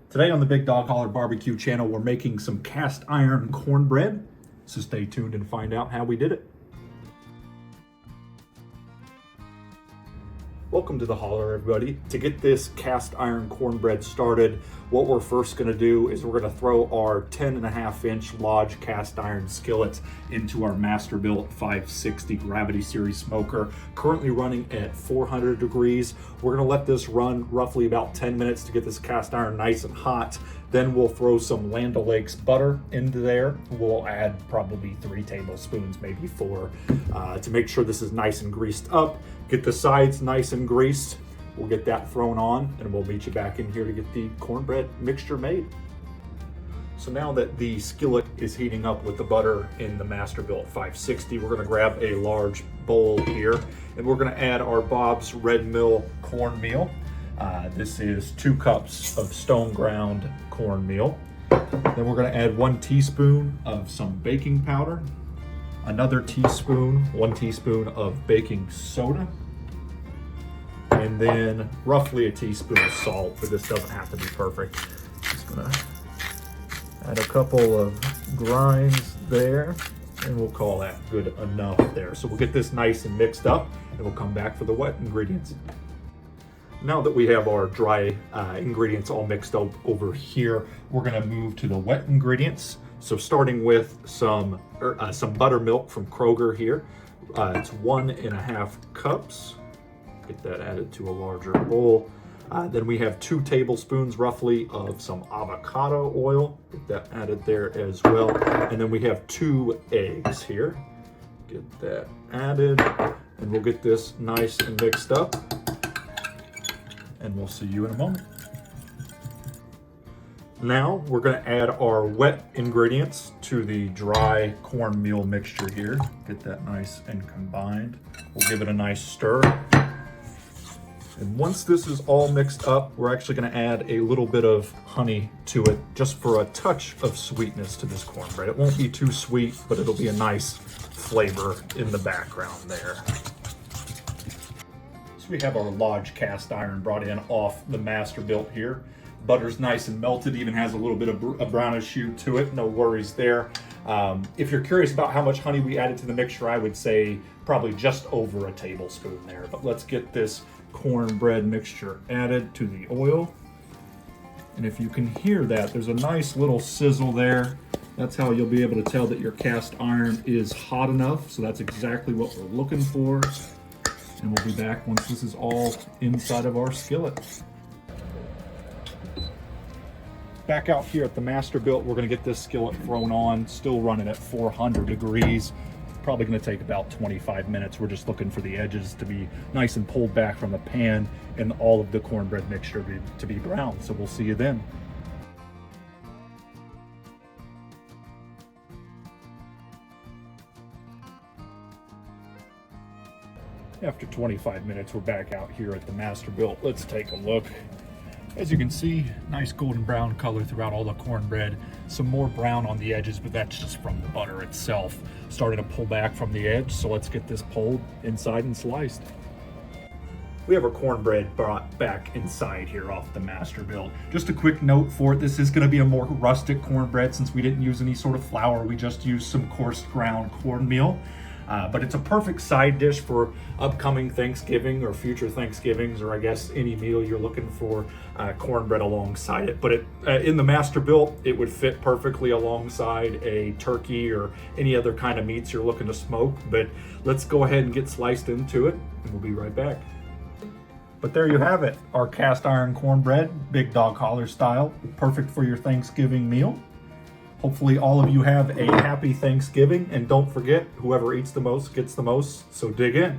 Today on the Big Dog Holler Barbecue channel, we're making some cast iron cornbread. So stay tuned and find out how we did it. Welcome to the Holler, everybody. To get this cast iron cornbread started, what we're first gonna do is we're gonna throw our 10.5-inch Lodge cast iron skillet into our Masterbuilt 560 Gravity Series smoker, currently running at 400 degrees. We're gonna let this run roughly about 10 minutes to get this cast iron nice and hot. Then we'll throw some Land O'Lakes butter into there. We'll add probably 3 tablespoons, maybe 4, to make sure this is nice and greased up. Get the sides nice and greased. We'll get that thrown on and we'll meet you back in here to get the cornbread mixture made. So now that the skillet is heating up with the butter in the Masterbuilt 560, we're gonna grab a large bowl here and we're gonna add our Bob's Red Mill cornmeal. This is 2 cups of stone ground cornmeal. Then we're gonna add 1 teaspoon of some baking powder, another teaspoon, 1 teaspoon of baking soda, and then roughly a teaspoon of salt, but this doesn't have to be perfect. Just gonna add a couple of grinds there, and we'll call that good enough there. So we'll get this nice and mixed up, and we'll come back for the wet ingredients. Now that we have our dry ingredients all mixed up over here, we're gonna move to the wet ingredients. So starting with some buttermilk from Kroger here. It's 1.5 cups. Get that added to a larger bowl. Then we have 2 tablespoons roughly of some avocado oil. Get that added there as well. And then we have 2 eggs here. Get that added. And we'll get this nice and mixed up. And we'll see you in a moment. Now we're gonna add our wet ingredients to the dry cornmeal mixture here. Get that nice and combined. We'll give it a nice stir. And once this is all mixed up, we're actually gonna add a little bit of honey to it, just for a touch of sweetness to this cornbread. It won't be too sweet, but it'll be a nice flavor in the background there. So we have our Lodge cast iron brought in off the Masterbuilt here. Butter's nice and melted, even has a little bit of a brownish hue to it, no worries there. If you're curious about how much honey we added to the mixture, I would say probably just over a tablespoon there. But let's get this cornbread mixture added to the oil. And if you can hear that, there's a nice little sizzle there. That's how you'll be able to tell that your cast iron is hot enough. So that's exactly what we're looking for. And we'll be back once this is all inside of our skillet. Back out here at the Masterbuilt, we're gonna get this skillet thrown on, still running at 400 degrees. Probably gonna take about 25 minutes. We're just looking for the edges to be nice and pulled back from the pan and all of the cornbread mixture to be brown. So we'll see you then. After 25 minutes, we're back out here at the Masterbuilt. Let's take a look. As you can see, nice golden brown color throughout all the cornbread. Some more brown on the edges, but that's just from the butter itself. Starting to pull back from the edge, so let's get this pulled inside and sliced. We have our cornbread brought back inside here off the Masterbuilt. Just a quick note for it, this is gonna be a more rustic cornbread since we didn't use any sort of flour. We just used some coarse ground cornmeal. But it's a perfect side dish for upcoming Thanksgiving or future Thanksgivings, or I guess any meal you're looking for cornbread alongside it. But in the Masterbuilt, it would fit perfectly alongside a turkey or any other kind of meats you're looking to smoke. But let's go ahead and get sliced into it, and we'll be right back. But there you have it, our cast iron cornbread, Big Dog Holler style, perfect for your Thanksgiving meal. Hopefully all of you have a happy Thanksgiving, and don't forget, whoever eats the most gets the most, so dig in.